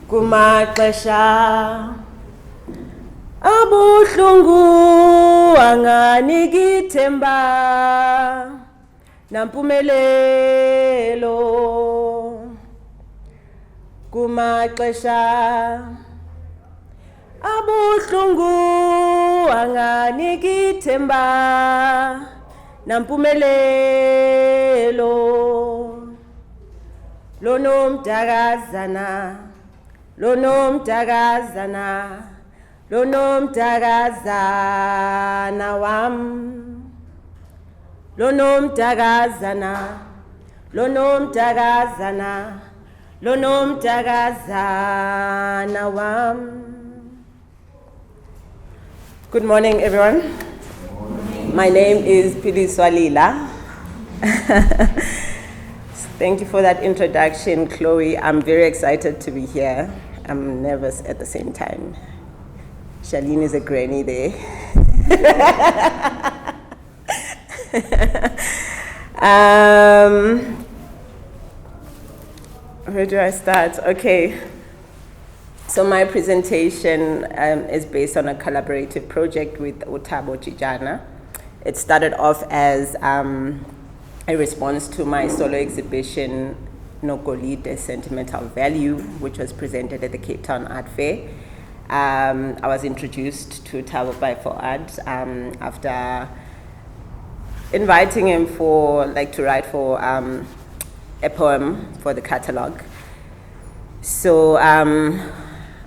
Kumaxesha abuhlungu anganiki ithemba nampumelelo. Kumaxesha abuhlungu anganiki ithemba nampumelelo. Lonomdakazana, lonomdakazana, lonomdakazana wam. Lonomdakazana, lonomdakazana, lonomdakazana wam. Good morning, everyone. My name is Philiswa Lila. Thank you for that introduction, Chloe. I'm very excited to be here. I'm nervous at the same time. Charlene is a granny there. Where do I start? Okay. So my presentation is based on a collaborative project with Utabo Chijana. It started off as a response to my solo exhibition, Nogolide, Sentimental Value, which was presented at the Cape Town Art Fair. I was introduced to Thabo by Fuad after inviting him to write for a poem for the catalog. So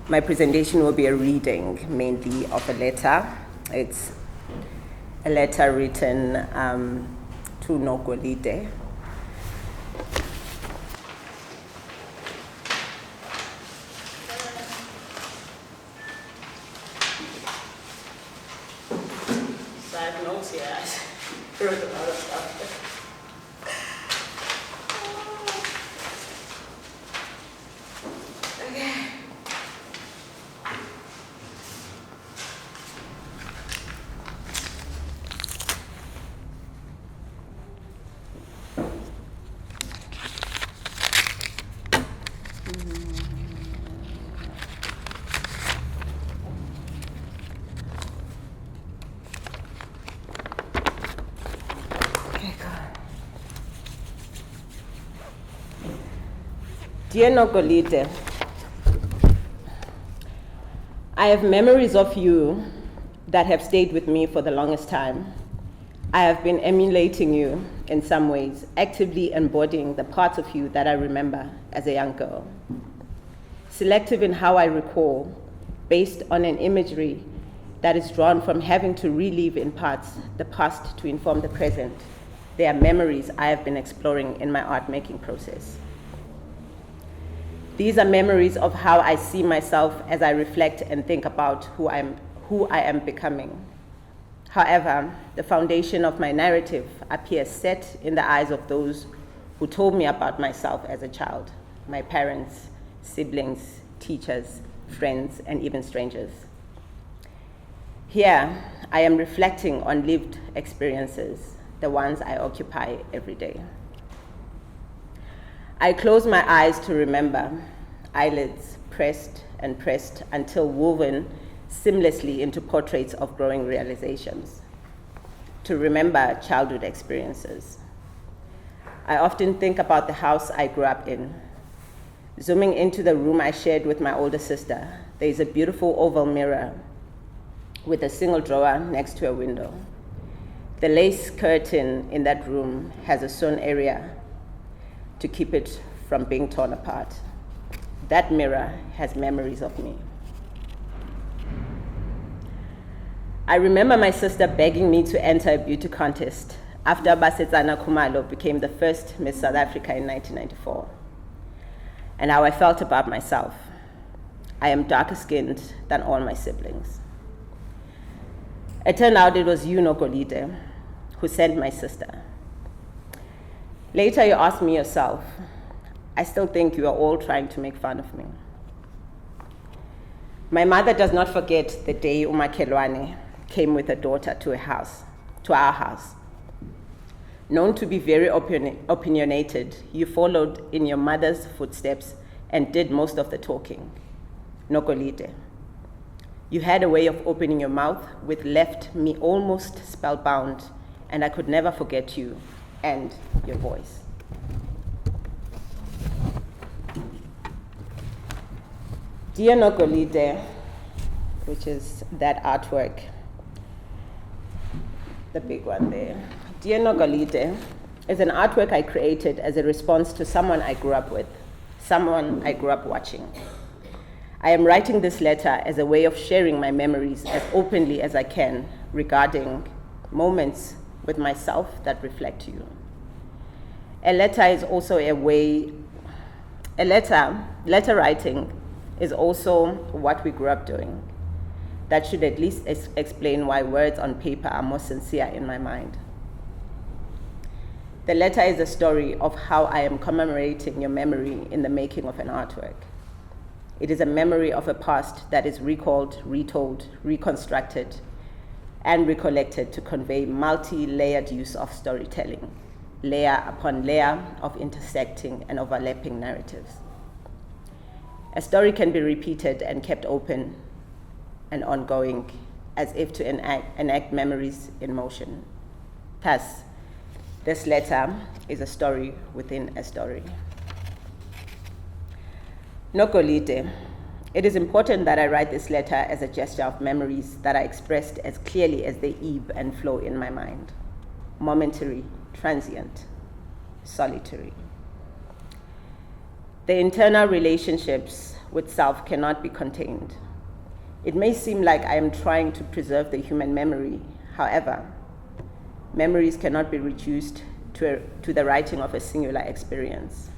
my presentation will be a reading mainly of a letter. It's a letter written to Nogolide. So I have notes here. I wrote a lot of stuff. Okay. Dear Nogolide, I have memories of you that have stayed with me for the longest time. I have been emulating you in some ways, actively embodying the parts of you that I remember as a young girl. Selective in how I recall, based on an imagery that is drawn from having to relive in parts the past to inform the present. They are memories I have been exploring in my art-making process. These are memories of how I see myself as I reflect and think about who I am becoming. However, the foundation of my narrative appears set in the eyes of those who told me about myself as a child, my parents, siblings, teachers, friends, and even strangers. Here, I am reflecting on lived experiences, the ones I occupy every day. I close my eyes to remember, eyelids pressed and pressed until woven seamlessly into portraits of growing realizations. To remember childhood experiences. I often think about the house I grew up in. Zooming into the room I shared with my older sister, there is a beautiful oval mirror with a single drawer next to a window. The lace curtain in that room has a sewn area to keep it from being torn apart. That mirror has memories of me. I remember my sister begging me to enter a beauty contest after Basetsana Khumalo became the first Miss South Africa in 1994, and how I felt about myself. I am darker skinned than all my siblings. It turned out it was you, Nogolide, who sent my sister. Later, you asked me yourself, I still think you are all trying to make fun of me. My mother does not forget the day Umakelwane came with her daughter to our house. Known to be very opinionated, you followed in your mother's footsteps and did most of the talking. Nogolide. You had a way of opening your mouth which left me almost spellbound, and I could never forget you and your voice. Dear Nogolide, which is that artwork, the big one there. Dear Nogolide is an artwork I created as a response to someone I grew up with, someone I grew up watching. I am writing this letter as a way of sharing my memories as openly as I can regarding moments with myself that reflect you. Letter writing is also what we grew up doing. That should at least explain why words on paper are more sincere in my mind. The letter is a story of how I am commemorating your memory in the making of an artwork. It is a memory of a past that is recalled, retold, reconstructed, and recollected to convey multi-layered use of storytelling, layer upon layer of intersecting and overlapping narratives. A story can be repeated and kept open and ongoing, as if to enact memories in motion. Thus, this letter is a story within a story. Nogolide. It is important that I write this letter as a gesture of memories that are expressed as clearly as they ebb and flow in my mind. Momentary, transient, solitary. The internal relationships with self cannot be contained. It may seem like I am trying to preserve the human memory. However, memories cannot be reduced to the writing of a singular experience.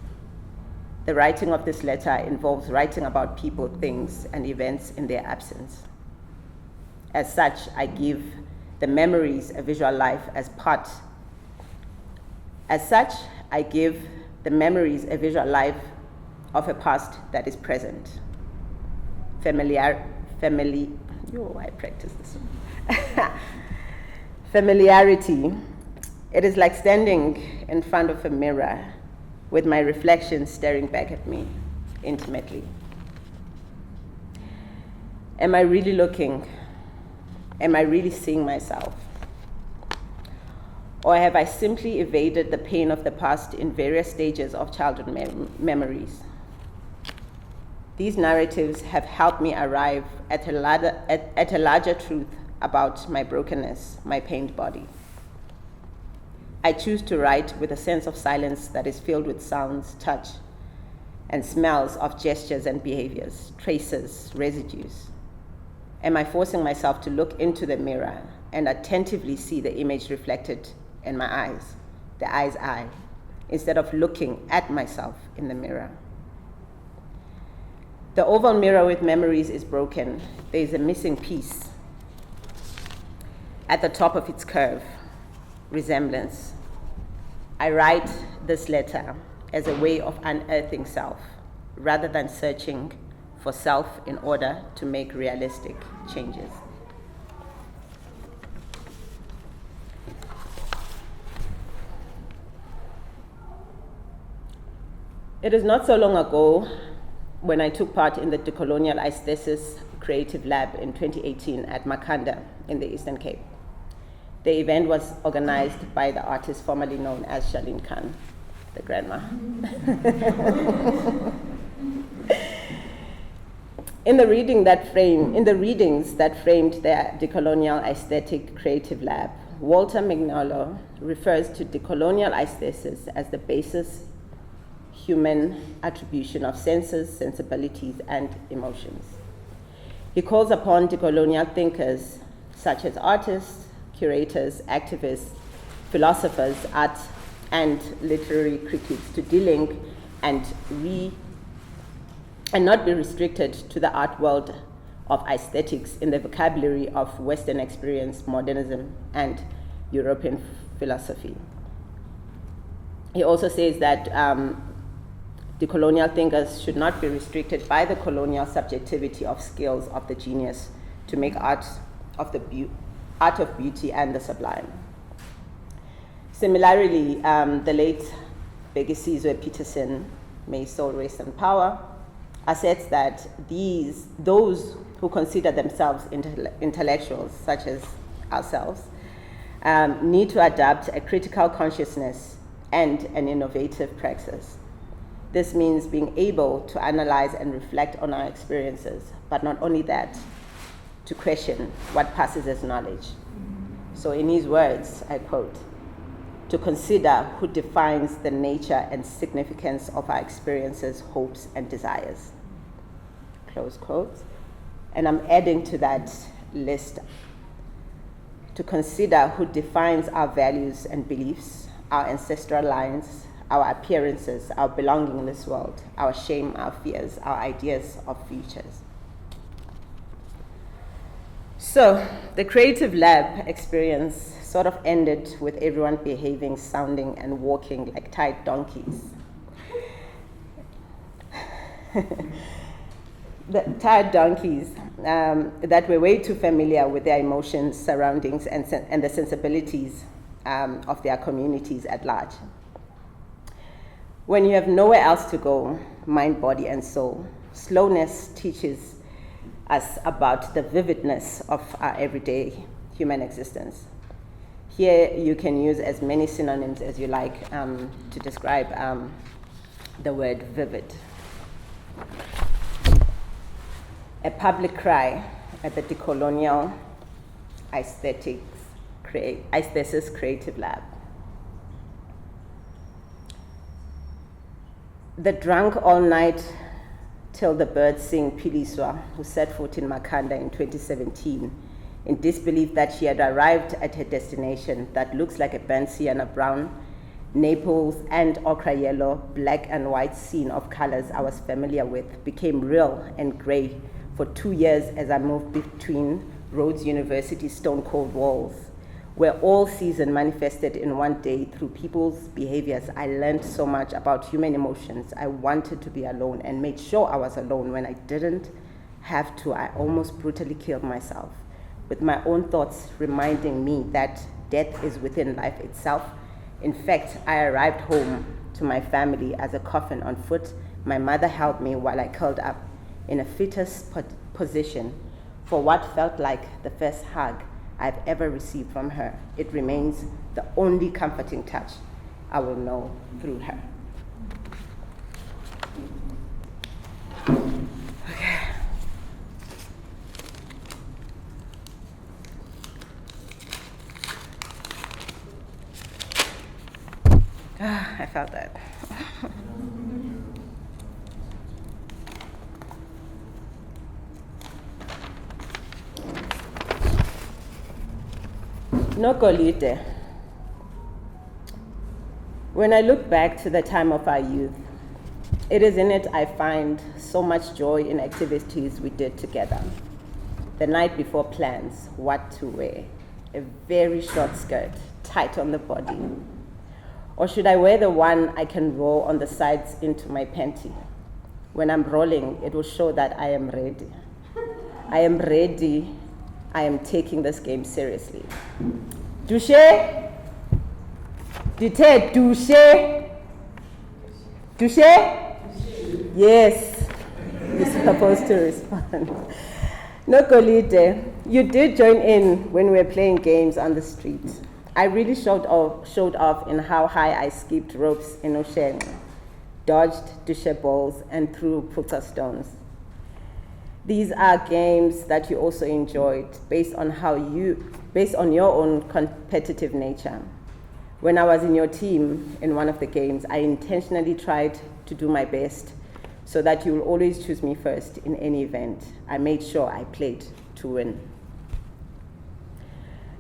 The writing of this letter involves writing about people, things, and events in their absence. As such, I give the memories a visual life as part. As such, I give the memories a visual life of a past that is present. Familiarity. It is like standing in front of a mirror with my reflection staring back at me intimately. Am I really looking? Am I really seeing myself? Or have I simply evaded the pain of the past in various stages of childhood memories? These narratives have helped me arrive at a larger truth about my brokenness, my pained body. I choose to write with a sense of silence that is filled with sounds, touch, and smells of gestures and behaviors, traces, residues. Am I forcing myself to look into the mirror and attentively see the image reflected in my eyes, the eye's eye, instead of looking at myself in the mirror? The oval mirror with memories is broken. There is a missing piece at the top of its curve, resemblance. I write this letter as a way of unearthing self, rather than searching for self in order to make realistic changes. It is not so long ago when I took part in the Decolonial Aesthesis Creative Lab in 2018 at Makhanda in the Eastern Cape. The event was organized by the artist formerly known as Charlene Khan, the grandma. In the readings that framed the Decolonial Aesthetic Creative Lab, Walter Mignolo refers to decolonial aesthesis as the basis human attribution of senses, sensibilities, and emotions. He calls upon decolonial thinkers such as artists, curators, activists, philosophers, art, and literary critics to delink and not be restricted to the art world of aesthetics in the vocabulary of Western experience, modernism, and European philosophy. He also says that decolonial thinkers should not be restricted by the colonial subjectivity of skills of the genius to make art of beauty and the sublime. Similarly, the late Philiswa Peterson, may his soul rest in power, asserts that those who consider themselves intellectuals, such as ourselves, need to adapt a critical consciousness and an innovative praxis. This means being able to analyze and reflect on our experiences, but not only that, to question what passes as knowledge. So in his words, I quote, to consider who defines the nature and significance of our experiences, hopes, and desires. Close quote. And I'm adding to that list, to consider who defines our values and beliefs, our ancestral lines, our appearances, our belonging in this world, our shame, our fears, our ideas of futures. So the creative lab experience sort of ended with everyone behaving, sounding, and walking like tied donkeys. The tired donkeys that were way too familiar with their emotions, surroundings, and the sensibilities of their communities at large. When you have nowhere else to go, mind, body, and soul, slowness teaches us about the vividness of our everyday human existence. Here you can use as many synonyms as you like to describe the word vivid. A public cry at the decolonial aesthesis creative lab. The drunk all night till the birds sing Philiswa, who set foot in Makhanda in 2017, in disbelief that she had arrived at her destination that looks like a burnt sienna brown, Naples and ochre yellow, black and white scene of colors I was familiar with, became real and gray for 2 years as I moved between Rhodes University's stone-cold walls, where all season manifested in one day through people's behaviors. I learned so much about human emotions. I wanted to be alone and made sure I was alone when I didn't have to. I almost brutally killed myself, with my own thoughts reminding me that death is within life itself. In fact, I arrived home to my family as a coffin on foot. My mother held me while I curled up in a fetus position for what felt like the first hug I've ever received from her. It remains the only comforting touch I will know through her. Okay. I felt that. Nogolide. When I look back to the time of our youth, it is in it I find so much joy in activities we did together. The night before plans, what to wear, a very short skirt, tight on the body. Or should I wear the one I can roll on the sides into my panty? When I'm rolling, it will show that I am ready. I am ready. I am taking this game seriously. Douche? Dite douche? Douche? Yes. You're supposed to respond. Nogolide, you did join in when we were playing games on the street. I really showed off in how high I skipped ropes in ocean, dodged douche balls, and threw putsa stones. These are games that you also enjoyed based on your own competitive nature. When I was in your team in one of the games, I intentionally tried to do my best so that you will always choose me first in any event. I made sure I played to win.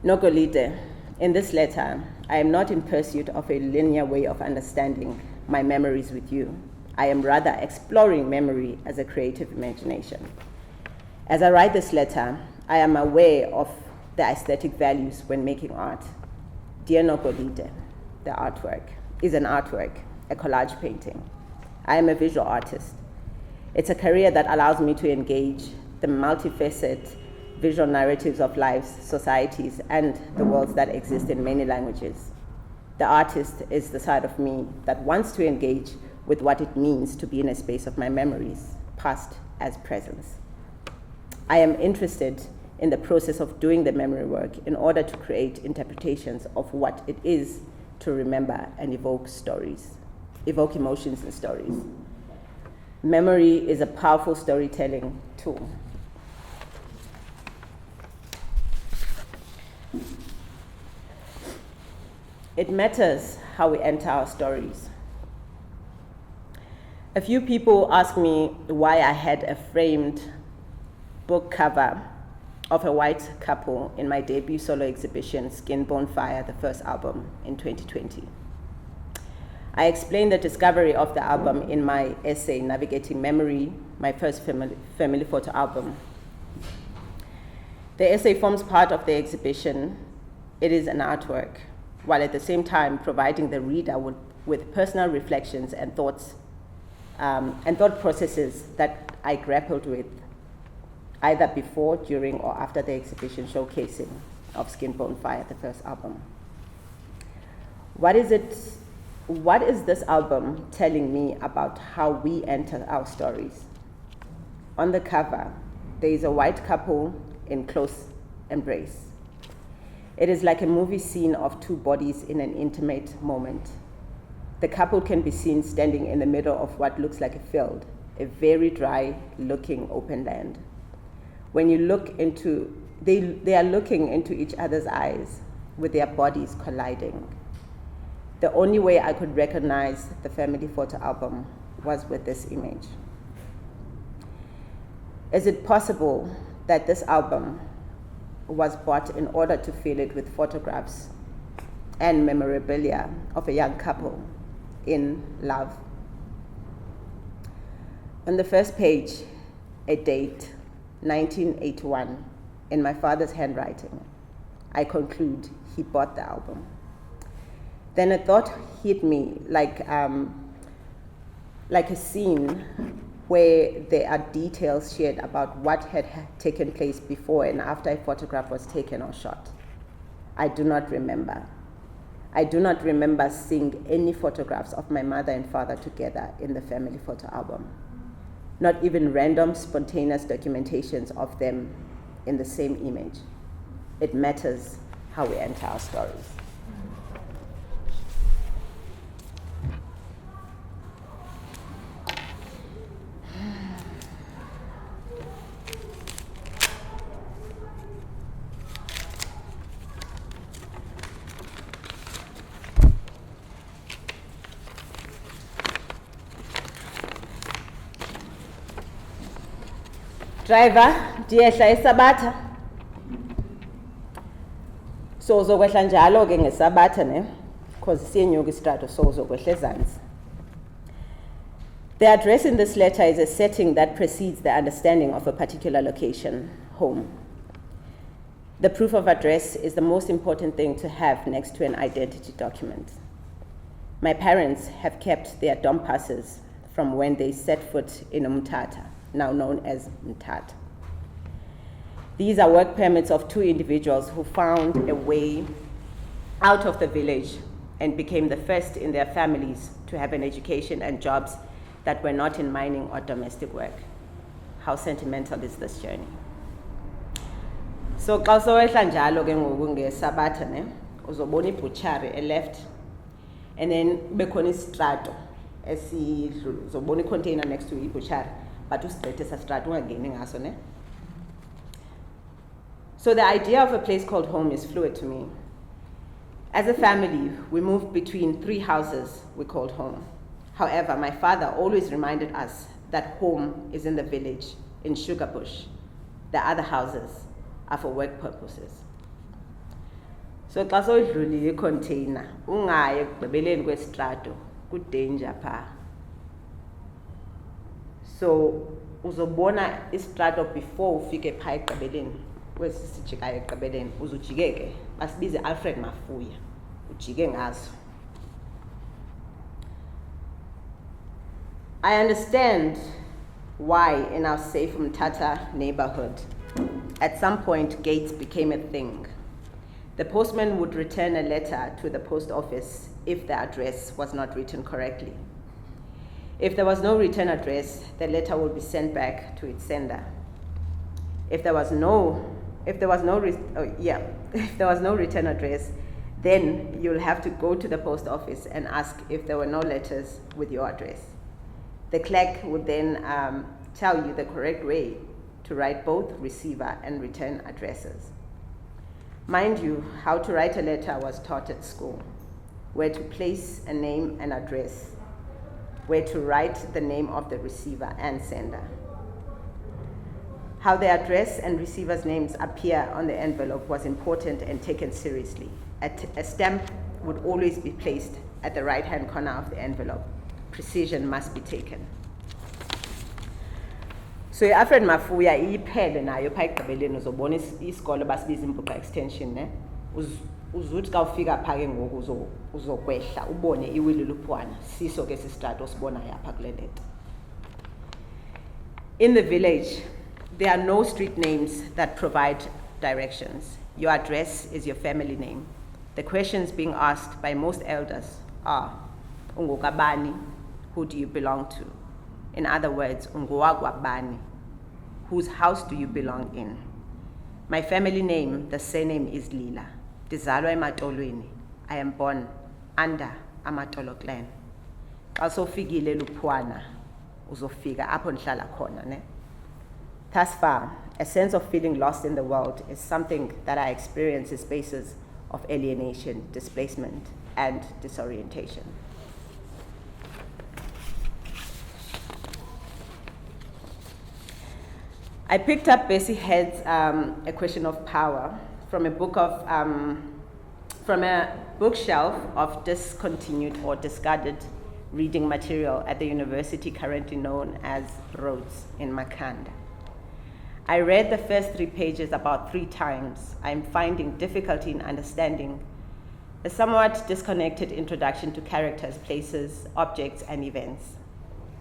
Nogolide, in this letter, I am not in pursuit of a linear way of understanding my memories with you. I am rather exploring memory as a creative imagination. As I write this letter, I am aware of the aesthetic values when making art. Dear Nogolide, the artwork is an artwork, a collage painting. I am a visual artist. It's a career that allows me to engage the multifaceted visual narratives of lives, societies, and the worlds that exist in many languages. The artist is the side of me that wants to engage with what it means to be in a space of my memories. past as presence. I am interested in the process of doing the memory work in order to create interpretations of what it is to remember and evoke emotions and stories. Memory is a powerful storytelling tool. It matters how we enter our stories. A few people ask me why I had a framed book cover of a white couple in my debut solo exhibition, Skin, Bone, Fire, the first album, in 2020. I explained the discovery of the album in my essay, Navigating Memory, my first family photo album. The essay forms part of the exhibition. It is an artwork, while at the same time providing the reader with personal reflections and thoughts and thought processes that I grappled with either before, during, or after the exhibition showcasing of Skin, Bone, Fire, the first album. What is this album telling me about how we enter our stories? On the cover, there is a white couple in close embrace. It is like a movie scene of two bodies in an intimate moment. The couple can be seen standing in the middle of what looks like a field, a very dry-looking open land. When you look into, they are looking into each other's eyes with their bodies colliding. The only way I could recognize the family photo album was with this image. Is it possible that this album was bought in order to fill it with photographs and memorabilia of a young couple in love? On the first page, a date, 1981, in my father's handwriting. I conclude he bought the album. Then a thought hit me like a scene where there are details shared about what had taken place before and after a photograph was taken or shot. I do not remember. I do not remember seeing any photographs of my mother and father together in the family photo album. Not even random, spontaneous documentations of them in the same image. It matters how we enter our stories. Driver, ndiyehla eSabatha. So uzokwehla njalo ke ngeSabatha ne, because siyenyuka istrato, so uzokwehla ezantsi. The address in this letter is a setting that precedes the understanding of a particular location, home. The proof of address is the most important thing to have next to an identity document. My parents have kept their DOM passes from when they set foot in Umtata, now known as Mthatha. These are work permits of two individuals who found a way out of the village and became the first in their families to have an education and jobs that were not in mining or domestic work. How sentimental is this journey? So xa sowehla njalo ke ngoku ngeSabatha ne, uzobona ibutchery left, and then bekhona istrato esidlula, uzobona icontainer next to ibutchery, but ustraight esastrato ungangeni ngaso ne. So the idea of a place called home is fluid to me. As a family, we moved between three houses we called home. However, my father always reminded us that home is in the village, in Sugarbush. The other houses are for work purposes. So xa sowudlulile icontainer, ungayi ekugqibeleni kwestrato, ku-danger phaa. So uzobona istrato before ufike phaa ekugqibeleni, kwesi sijikayo ekugqibeleni, uzujike ke, basibize Alfred Mafuya, ujike ngazo. I understand why in our safe Mthatha neighborhood, at some point gates became a thing. The postman would return a letter to the post office if the address was not written correctly. If there was no return address, the letter would be sent back to its sender. If there was no return address, then you'll have to go to the post office and ask if there were no letters with your address. The clerk would then tell you the correct way to write both receiver and return addresses. Mind you, how to write a letter was taught at school, where to place a name and address, where to write the name of the receiver and sender. How the address and receiver's names appear on the envelope was important and taken seriously. A stamp would always be placed at the right-hand corner of the envelope. Precision must be taken. So Alfred Mafuya iphele nayo pha ekugqibeleni uzobona isikole basibiza impuqa extension ne uzuthi ka ufika pha ke ngoku uzokwehla ubone iwili luphwana siso ke sistrato sibona yapha kule lento. In the village, there are no street names that provide directions. Your address is your family name. The questions being asked by most elders are, ungokabani, who do you belong to? In other words, ungowakwabani, whose house do you belong in? My family name, the surname is Lila. Ndizalwa eMatolweni. I am born under Amatolo clan. Also fikile luphwana, uzofika apho ndihlala khona ne. Thus far, a sense of feeling lost in the world is something that I experience in spaces of alienation, displacement, and disorientation. I picked up Bessie Head's A Question of Power from a bookshelf of discontinued or discarded reading material at the university currently known as Rhodes in Makhanda. I read the first 3 pages about 3 times. I'm finding difficulty in understanding a somewhat disconnected introduction to characters, places, objects, and events.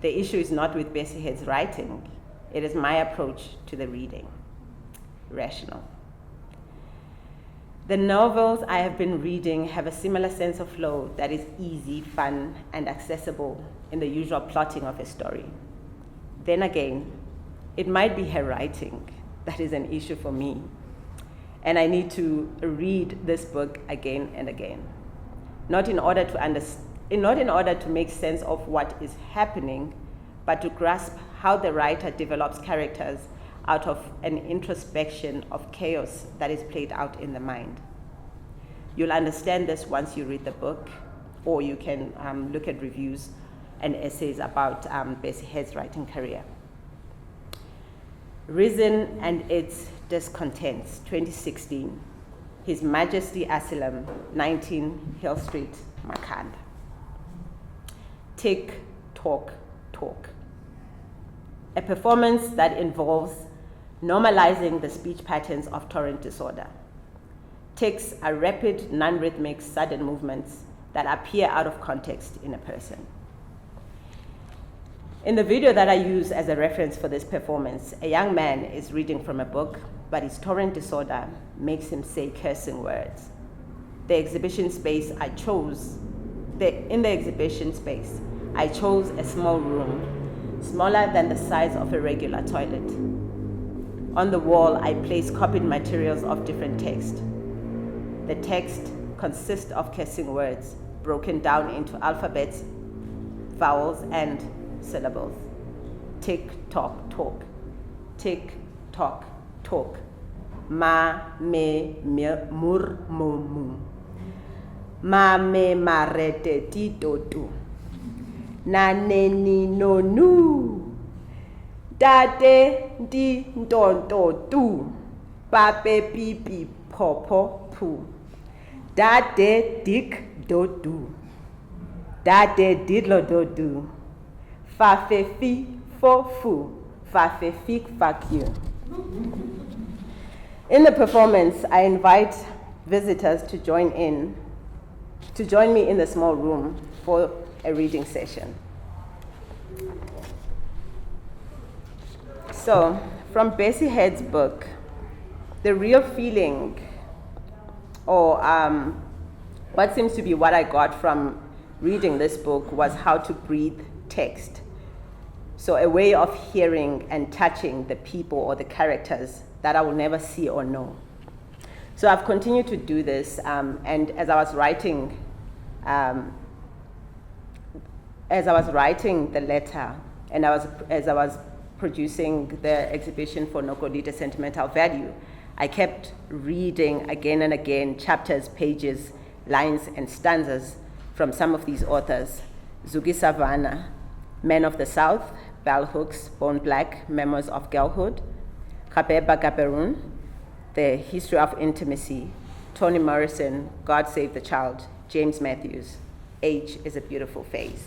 The issue is not with Bessie Head's writing. It is my approach to the reading. Rational. The novels I have been reading have a similar sense of flow that is easy, fun, and accessible in the usual plotting of a story. Then again, it might be her writing that is an issue for me, and I need to read this book again and again, not in order to make sense of what is happening, but to grasp how the writer develops characters out of an introspection of chaos that is played out in the mind. You'll understand this once you read the book, or you can look at reviews and essays about Bessie Head's writing career. Reason and its Discontents, 2016. His Majesty Asylum, 19 Hill Street, Makhanda. Tick, talk, talk. A performance that involves normalizing the speech patterns of torrent disorder. Tics are rapid, non-rhythmic, sudden movements that appear out of context in a person. In the video that I use as a reference for this performance, a young man is reading from a book, but his torrent disorder makes him say cursing words. In the exhibition space, I chose a small room, smaller than the size of a regular toilet. On the wall, I placed copied materials of different text. The text consists of cursing words broken down into alphabets, vowels, and syllables. Tick, tock, talk. Tick, tock, talk. Ma, me, mur, mu, mu. Ma, me, marete, ti, do, do. Na, ne, ni, no, nu. Date, di, don, do, do. Pape, pi, pi, po, po, pu. Date, dik, do, do. Date, didlo, do, do. Fa, fe, fi, fo, fu. Fa, fe, fik, fuck you. In the performance, I invite visitors to join me in the small room for a reading session. So, from Bessie Head's book, the real feeling, or what seems to be what I got from reading this book, was how to breathe text So a way of hearing and touching the people or the characters that I will never see or know. So I've continued to do this, and as I was writing the letter, and as I was producing the exhibition for Nogolide Sentimental Value, I kept reading again and again chapters, pages, lines, and stanzas from some of these authors. Zuki Savannah, Men of the South, Bell Hooks, Bone Black, Memoirs of Girlhood, Kabeba Gaberun, The History of Intimacy, Toni Morrison, God Save the Child, James Matthews, Age is a Beautiful Phase.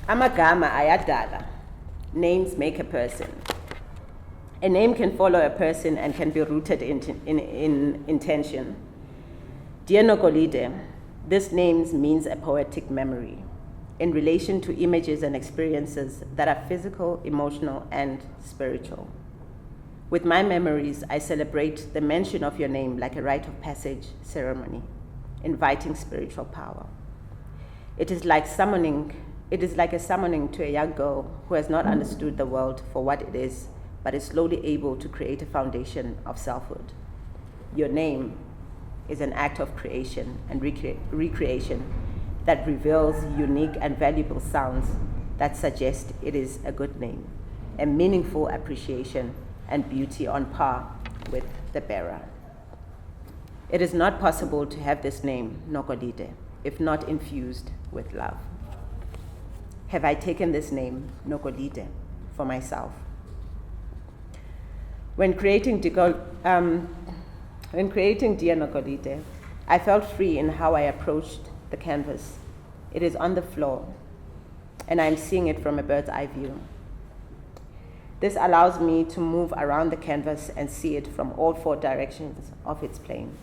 Amagama ayadala. Names make a person. A name can follow a person and can be rooted in intention. Dear Nogolide, this name means a poetic memory in relation to images and experiences that are physical, emotional, and spiritual. With my memories, I celebrate the mention of your name like a rite of passage ceremony, inviting spiritual power. It is like a summoning to a young girl who has not understood the world for what it is, but is slowly able to create a foundation of selfhood. Your name is an act of creation and recreation that reveals unique and valuable sounds that suggest it is a good name, a meaningful appreciation and beauty on par with the bearer. It is not possible to have this name, Nogolide, if not infused with love. Have I taken this name, Nogolide, for myself? When creating Dear Nogolide, I felt free in how I approached the canvas. It is on the floor, and I'm seeing it from a bird's eye view. This allows me to move around the canvas and see it from all four directions of its plane,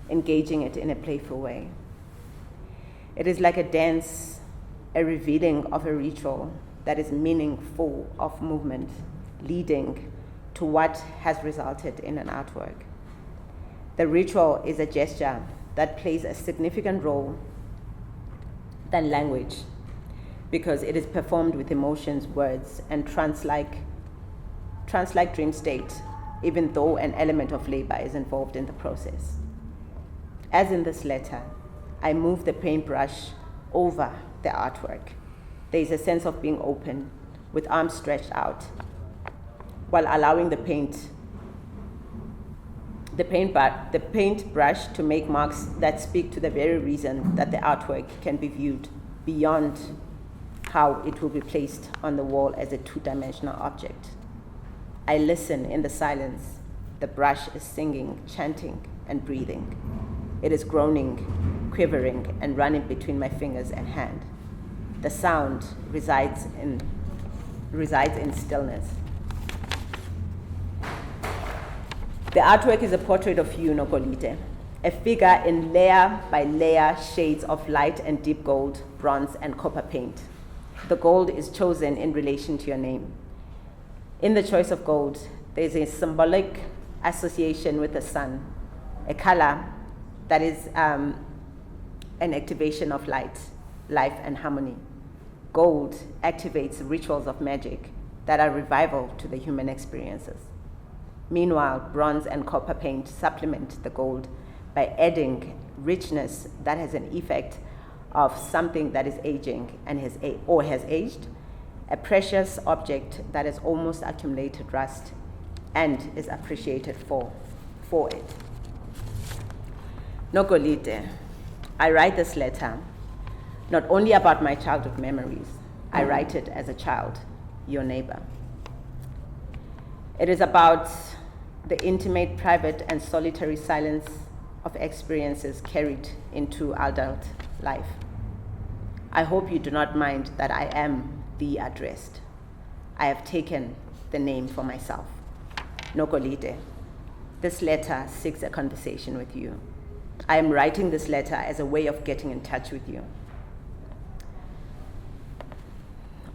engaging it in a playful way. It is like a dance, a revealing of a ritual that is meaningful of movement, leading to what has resulted in an artwork. The ritual is a gesture that plays a significant role than language, because it is performed with emotions, words, and trance-like dream state, even though an element of labor is involved in the process. As in this letter, I move the paintbrush over the artwork. There is a sense of being open, with arms stretched out, while allowing the paintbrush to make marks that speak to the very reason that the artwork can be viewed beyond how it will be placed on the wall as a two-dimensional object. I listen in the silence. The brush is singing, chanting, and breathing. It is groaning, quivering, and running between my fingers and hand. The sound resides in stillness. The artwork is a portrait of you, Nogolide, a figure in layer by layer shades of light and deep gold, bronze, and copper paint. The gold is chosen in relation to your name. In the choice of gold, there is a symbolic association with the sun, a color that is an activation of light, life, and harmony. Gold activates rituals of magic that are revival to the human experiences. Meanwhile, bronze and copper paint supplement the gold by adding richness that has an effect of something that is aging and has aged, a precious object that has almost accumulated rust and is appreciated for it. Nogolide, I write this letter not only about my childhood memories, I write it as a child, your neighbor. It is about the intimate, private, and solitary silence of experiences carried into adult life. I hope you do not mind that I am the addressed. I have taken the name for myself. Nogolide, this letter seeks a conversation with you. I am writing this letter as a way of getting in touch with you.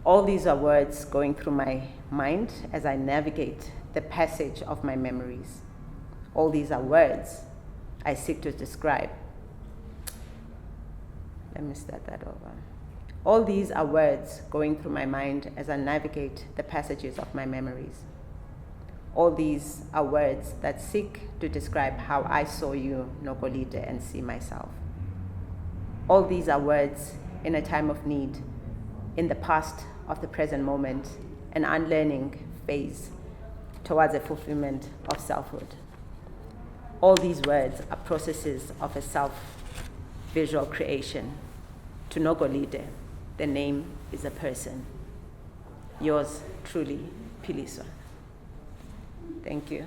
All these are words going through my mind as I navigate the passage of my memories. All these are words I seek to describe. Let me start that over. All these are words going through my mind as I navigate the passages of my memories. All these are words that seek to describe how I saw you, Nogolide, and see myself. All these are words in a time of need, in the past of the present moment, an unlearning phase towards a fulfillment of selfhood. All these words are processes of a self-visual creation. To Nogolide, the name is a person. Yours truly, Philiswa. Thank you.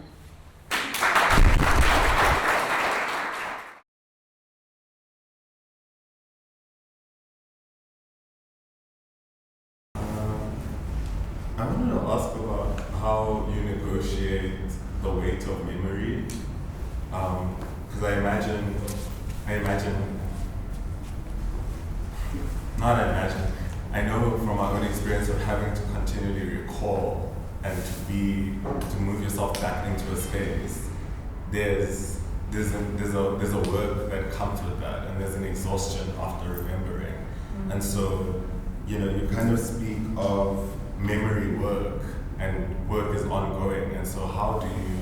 I wanted to ask about how you negotiate the weight of memory, because I imagine, I know from my own experience of having to continually recall and to move yourself back into a space, there's a work that comes with that, and there's an exhaustion after remembering. Mm-hmm. And so, you kind of speak of memory work, and work is ongoing. And so how do you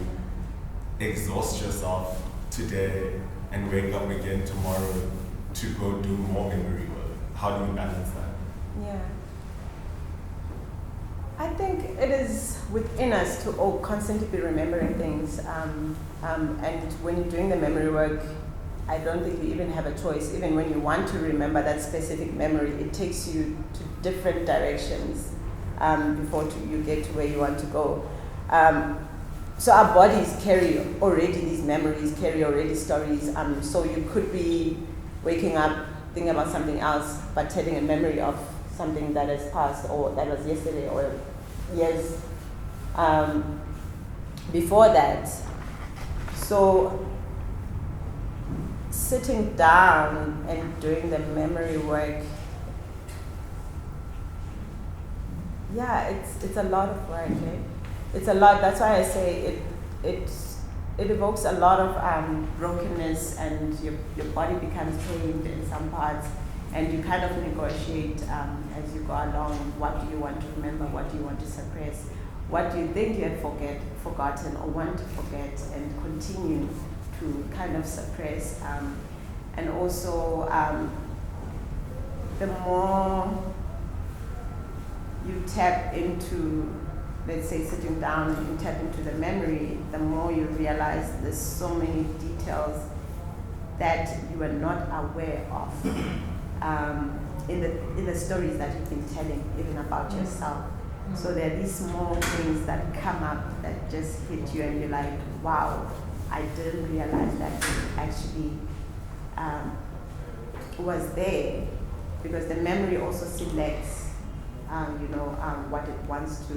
exhaust yourself today and wake up again tomorrow to go do more memory work? How do you balance that? Yeah. I think it is within us to all constantly be remembering things. And when you're doing the memory work, I don't think you even have a choice. Even when you want to remember that specific memory, it takes you to different directions before you get to where you want to go. So our bodies carry already these memories, carry already stories. So you could be waking up, thinking about something else, but telling a memory of something that has passed, or that was yesterday, or years before that. So sitting down and doing the memory work, yeah, it's a lot of work. Eh? It's a lot. That's why I say it evokes a lot of brokenness, and your body becomes pained in some parts, and you kind of negotiate as you go along. What do you want to remember? What do you want to suppress? What do you think you have forgotten or want to forget and continue to kind of suppress? And also, the more you tap into, let's say, sitting down and you tap into the memory, the more you realize there's so many details that you were not aware of in the stories that you've been telling, even about yourself. So there are these small things that come up that just hit you, and you're like, wow, I didn't realize that it actually was there, because the memory also selects what it wants to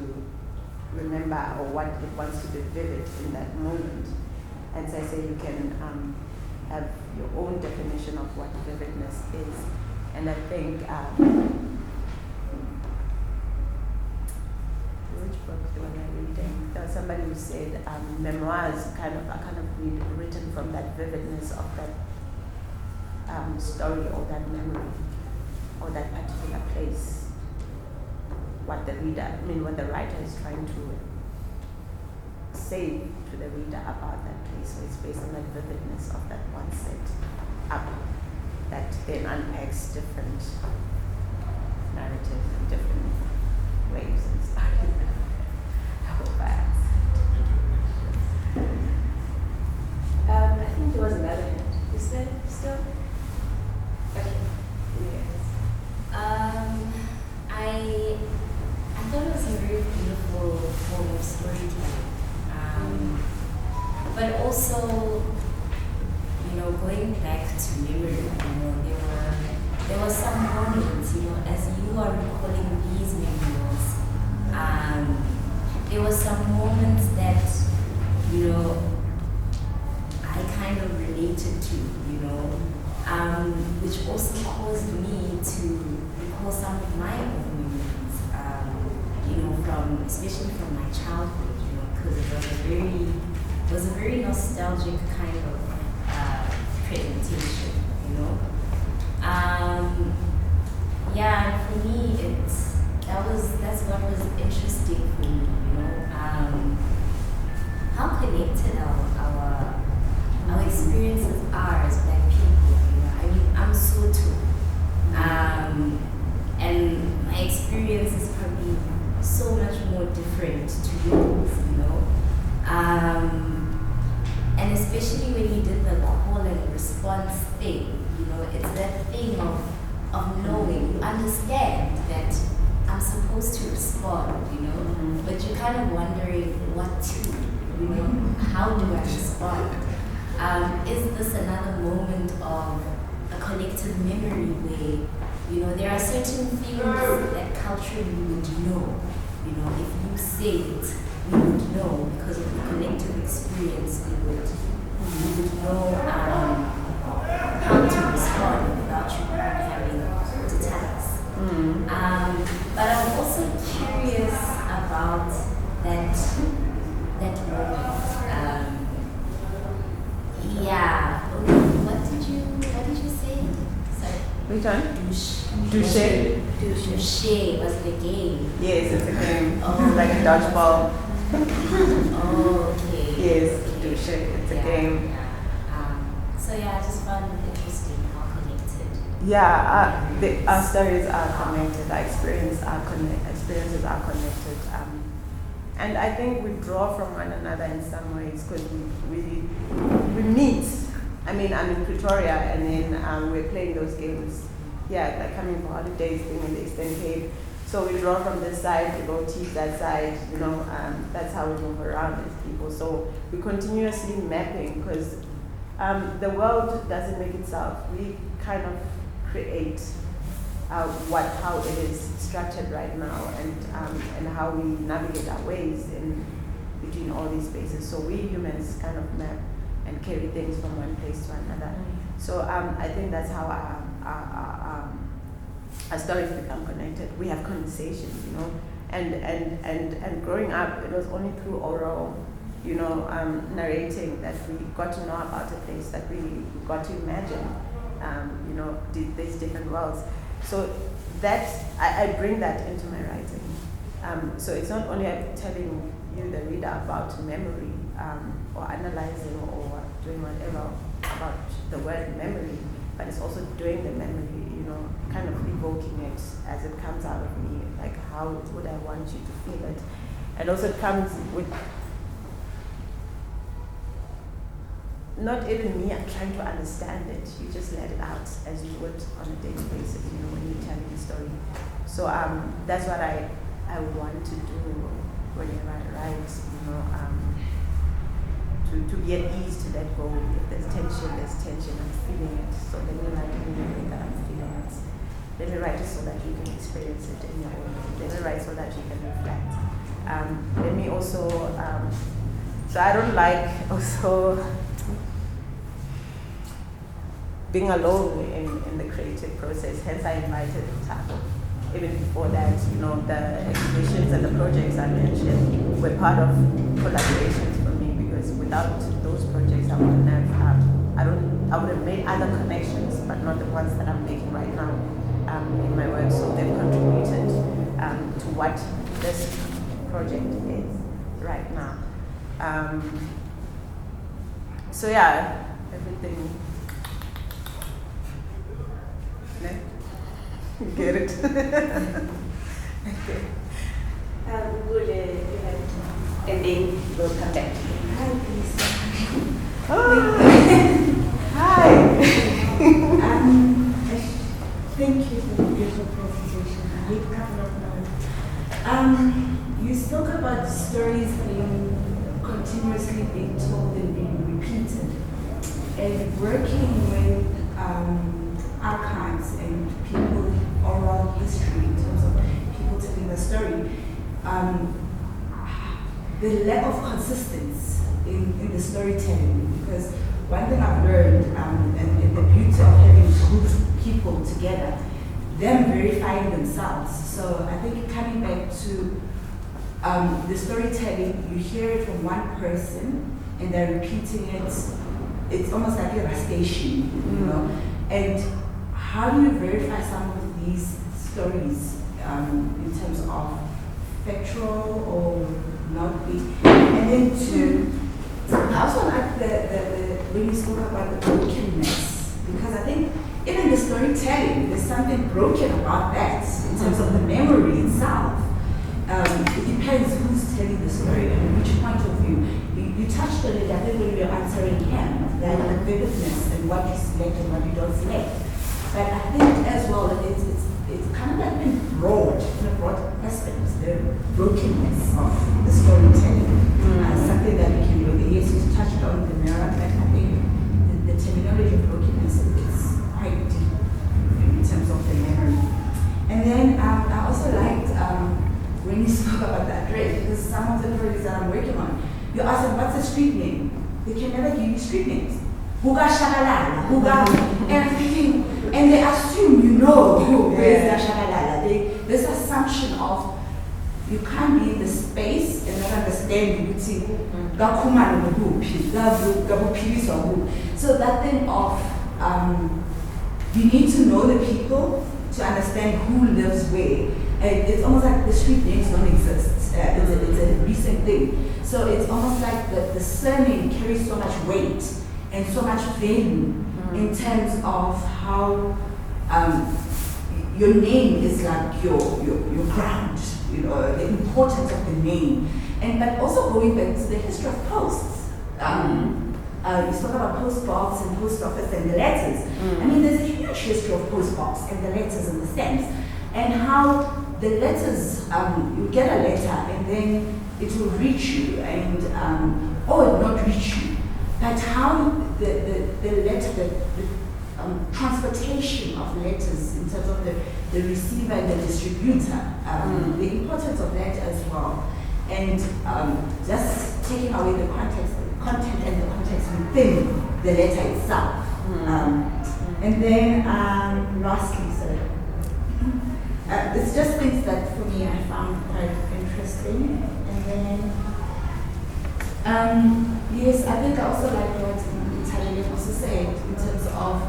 remember or what it wants to be vivid in that moment. And so I say you can have your own definition of what vividness is. And I think, which book was I reading? There was somebody who said memoirs are kind of written from that vividness of that story or that memory or that particular place. What the writer is trying to say to the reader about that place. So it's based on that vividness of that one set up that then unpacks different narratives in different ways and stuff. I hope I answered. I think there was another hand. Is there still? Okay. Yes. I thought it was a very beautiful form of storytelling. But also, going back to memory, there were some moments, as you are recalling these memories, there were some moments that, I kind of related to, which also caused me to recall some of my own memories. you know, especially from my childhood, you know, because it was a very nostalgic kind of presentation, you know. Yeah, and for me, that's what was interesting for me, you know. How connected our experiences are as Black people, you know. I mean, I'm Sotho, and my experience is probably so much more different to yours, you know. And especially when you did the call and response thing, you know, it's that thing of knowing, you understand that I'm supposed to respond, you know, but you're kind of wondering what to, you know, how do I respond? Is this another moment of a collective memory where, you know, there are certain things that culturally we would know, you know, if you say it, we would know because of the collective experience, we would know how to respond without you having to tell us. But I'm also curious about that moment. Yeah. What did you say? Sorry. Which one? Douche. Was it a game? Yes, it's a game. Oh. Like a dodgeball. Oh, okay. Yes, douche. It's a game. Yeah. So yeah, I just found it interesting how connected. Yeah, our stories are connected. Our experiences are connected. And I think we draw from one another in some ways because we meet. I mean, I'm in Pretoria, and then we're playing those games. Yeah, like coming for holidays, being in the Eastern Cape. So we draw from this side, we go teach that side, you know, that's how we move around as people. So we continuously mapping because the world doesn't make itself. We kind of create how it is structured right now and how we navigate our ways in between all these spaces. So we humans kind of map and carry things from one place to another. So I think that's how our stories become connected. We have conversations, you know, and growing up, it was only through oral, you know, narrating that we got to know about a place, that we got to imagine, you know, these different worlds. So that I bring that into my writing. So it's not only telling you, the reader, about memory or analyzing or doing whatever about the word memory, but it's also doing the memory, you know, kind of evoking it as it comes out of me, like how would I want you to feel it? And also it comes with not even me trying to understand it, you just let it out as you would on a daily basis, you know, when you're telling a story. So that's what I would want to do whenever I write, you know, to be at ease, to let go. If there's tension, I'm feeling it. So let me write it in the way that I'm feeling it. Let me write it so that you can experience it in your own way. Let me write so that you can reflect. Let me also, so I don't like also being alone in the creative process, hence I invited Thabo. Even before that, you know, the exhibitions and the projects I mentioned were part of collaborations for me, because without those projects I wouldn't have, I would have made other connections, but not the ones that I'm making right now in my work. So they've contributed to what this project is right now. So yeah, everything. You get it? Okay. Good, and then we'll come back. Hi, Lisa. Oh, hi. Thank you for the beautiful presentation. I need a couple of notes. You spoke about stories continuously being told and being repeated, and working with archives and people, oral history in terms of people telling the story. The lack of consistency in the storytelling, because one thing I've learned, and the beauty of having groups of people together, them verifying themselves. So I think coming back to the storytelling, you hear it from one person and they're repeating it. It's almost like a station, you know. And how do you verify some of these stories in terms of factual or not be? And then two, I also like the when you spoke about the brokenness, because I think even the storytelling, there's something broken about that in terms of the memory itself. It depends who's telling the story and which point of view. You touched on it, I think, when we were answering him, that the vividness and what you select and what you don't select. But I think as well, it's kind of like been broad, in a broad aspect, the brokenness of the storytelling. Something that we can do. Yes, you touched on the mirror, but I think the terminology of brokenness is quite deep in terms of the memory. And then I also liked when you spoke about that address, because some of the projects that I'm working on, you ask them, what's the street name? They can never give you street names. Buga Shakalala, Buga, everything. And they assume you know who is the Shakalala. This assumption of you can't be in the space and not understand you. So that thing of you need to know the people to understand who lives where. It's almost like the street names don't exist. It's a recent thing. So it's almost like the surname carries so much weight and so much value in terms of how your name is like your ground, you know, the importance of the name. And but also going back to the history of posts. You spoke about post box and post office and the letters. I mean, there's a huge history of post box and the letters and the stamps, and how the letters, you get a letter and then it will reach you, and or it will not reach you. But how the letter, the transportation of letters in terms of the receiver and the distributor, the importance of that as well. And just taking away the content and the context within the letter itself. And then lastly, it's just things that for me I found quite interesting. And then, yes, I think I also like what Natalia also said in terms of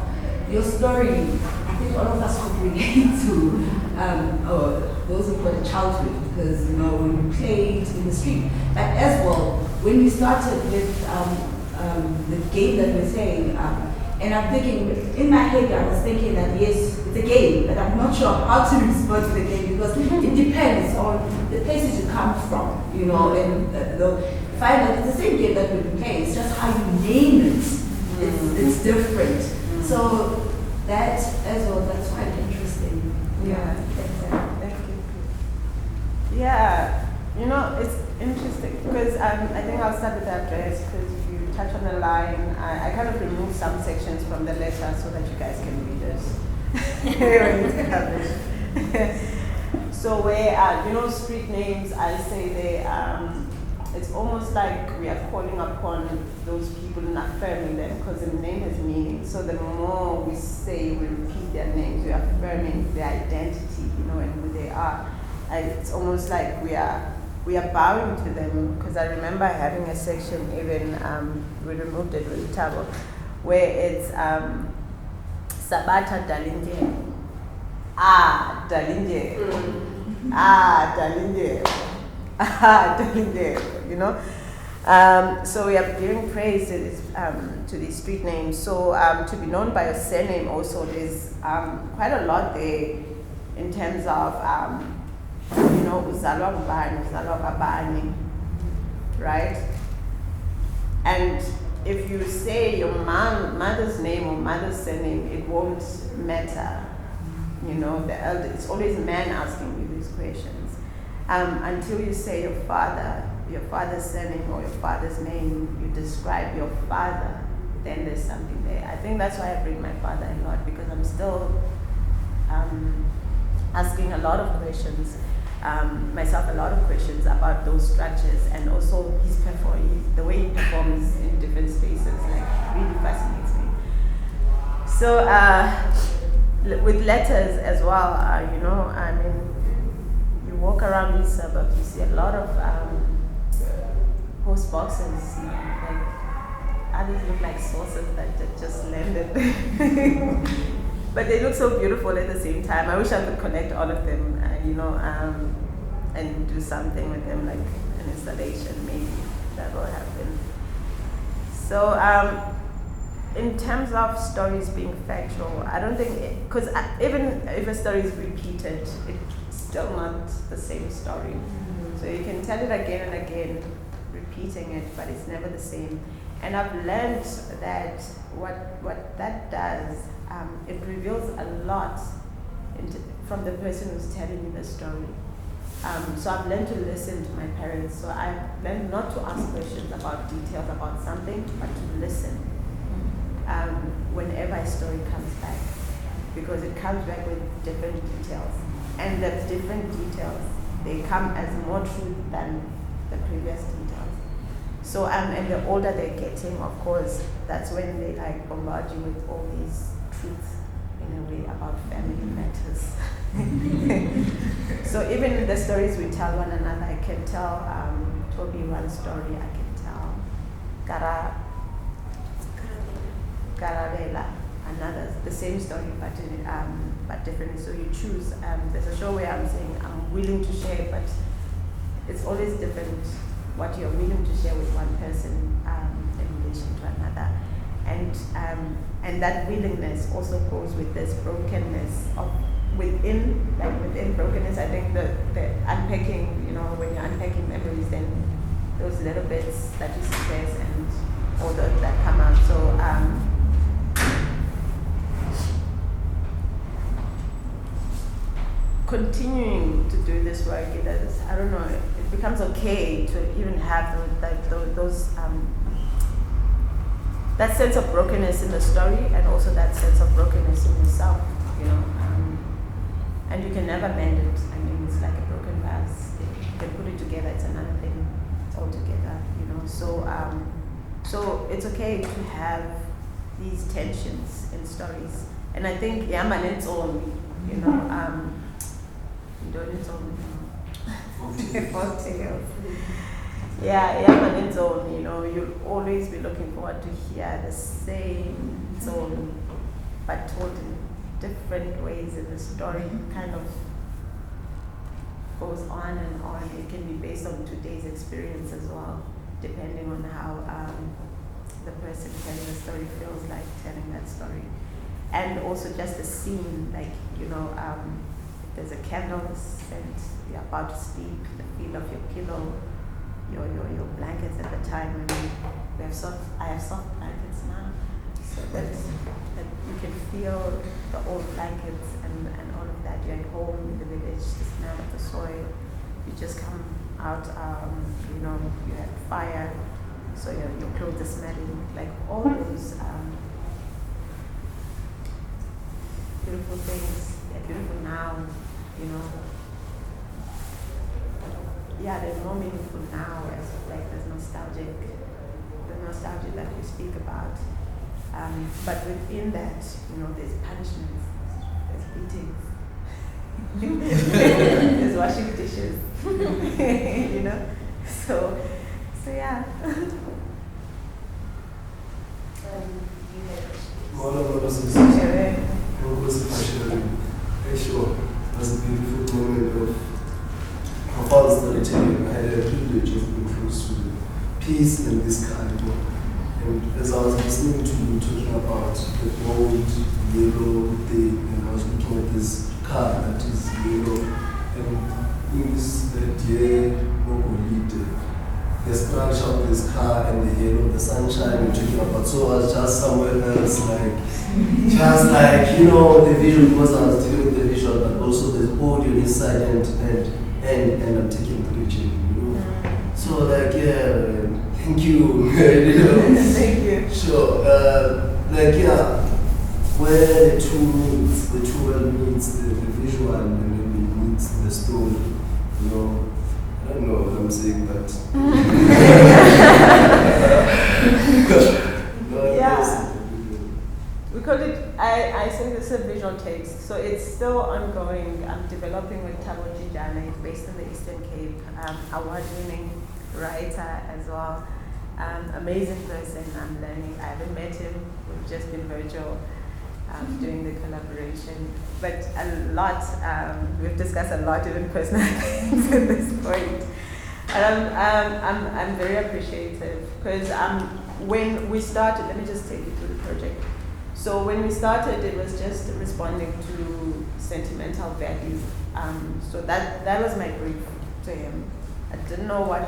your story. I think all of us could relate to those who've got a childhood, because, you know, when we played in the street. But as well, when we started with the game that we're saying, and I'm thinking, in my head I was thinking that yes, it's a game, but I'm not sure how to respond to the game, because it depends on the places you come from, you know, and find that it's the same game that we've been playing, it's just how you name it, it's different. So that as well, that's quite interesting. Yeah, thank you. Yeah, you know, it's interesting because I think I'll start with the address, because if you touch on the line, I kind of removed some sections from the letter so that you guys can read it. So where, you know, street names, I say they, it's almost like we are calling upon those people and affirming them, because the name has meaning. So the more we say, we repeat their names, we're affirming their identity, you know, and who they are. It's almost like we are bowing to them, because I remember having a section, even we removed it with Tabo, where it's Sabata Dalinje, Dalinje, Dalinje, Dalinje, you know. So we are giving praise to these street names. So to be known by a surname also, there's quite a lot there in terms of you know, uzalwa ngubani, uzalwa kabani, right? And if you say your mother's name or mother's surname, it won't matter. You know, the elder, it's always man asking you these questions. Until you say your father's surname or your father's name, you describe your father, then there's something there. I think that's why I bring my father a lot, because I'm still asking a lot of questions. Myself a lot of questions about those structures, and also his the way he performs in different spaces, like, really fascinates me. So with letters as well, you know, I mean, you walk around these suburbs, you see a lot of post boxes, like others look like saucers that just landed. But they look so beautiful at the same time. I wish I could collect all of them, and do something with them, like an installation. Maybe that will happen. So, in terms of stories being factual, I don't think, because even if a story is repeated, it's still not the same story. So you can tell it again and again, repeating it, but it's never the same. And I've learned that what that does, it reveals a lot from the person who's telling me the story. So I've learned to listen to my parents. So I've learned not to ask questions about details about something, but to listen whenever a story comes back, because it comes back with different details. And the different details, they come as more truth than the previous details. So, and the older they're getting, of course, that's when they like bombard you with all these truths in a way about family matters. So even the stories we tell one another, I can tell Toby one story, I can tell Garabela another, the same story but differently. So you choose. There's a show where I'm saying I'm willing to share, but it's always different what you're willing to share with one person in relation to another. And that willingness also goes with this brokenness of within brokenness. I think the unpacking, when you're unpacking memories, then those little bits that you suppress and all that come out. So continuing to do this work, I don't know, it becomes okay to even have those that sense of brokenness in the story, and also that sense of brokenness in yourself, and you can never mend it. I mean, it's like a broken vase. If you can put it together, it's another thing altogether, So it's okay to have these tensions in stories, and I think its own, its own folktales. Yeah, its own, you'll always be looking forward to hear the same tone, but told in different ways in the story. Kind of goes on and on. It can be based on today's experience as well, depending on how the person telling the story feels like telling that story. And also just the scene, like, if there's a candle and you're about to sleep, the feel of your pillow, your blankets at the time. I have soft blankets now, so that you can feel the old blankets and all of that. You're at home in the village, the smell of the soil. You just come out, you have fire, so your clothes are smelling, like all those beautiful things. They're beautiful now, Yeah, they're more meaningful now, as like the nostalgia that we speak about. But within that, there's punishments, there's beatings, there's washing dishes, So yeah. Sure, that's a beautiful moment of my father's storytelling. I had a privilege of being close to peace and this kind of work. And as I was listening to you talking about the old yellow thing, and I was looking at this car that is yellow, and in this dear Nogolide, the structure of this car and the yellow, the sunshine you're talking about. So I was just somewhere else, the visual, because I was dealing with the visual, but also the audio inside and I'm taking the preaching, So thank you. Thank you. Sure. Where the two world meets, the visual and then it meets the story, I don't know what I'm saying, but We call it, I think it's a visual text, so it's still ongoing. I'm developing with Thabo Chijana. It's based in the Eastern Cape, award-winning writer as well. Amazing person, I'm learning. I haven't met him, we've just been virtual doing the collaboration. But a lot, we've discussed a lot, even personal things at this point. And I'm very appreciative, because when we started, let me just take you through the project. So when we started, it was just responding to sentimental value. So that was my brief to him. I didn't know what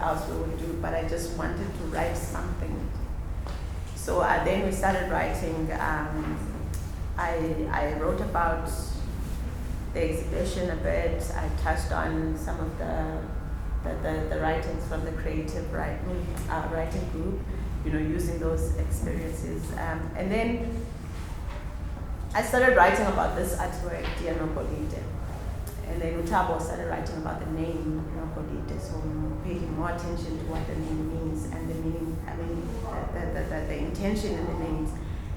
else we would do, but I just wanted to write something. So then we started writing. I wrote about the exhibition a bit. I touched on some of the writings from the creative writing group, using those experiences. And then I started writing about this artwork, Dear Nogolide. And then Utabo started writing about the name Nogolide, so paying more attention to what the name means and the meaning, the intention in the names.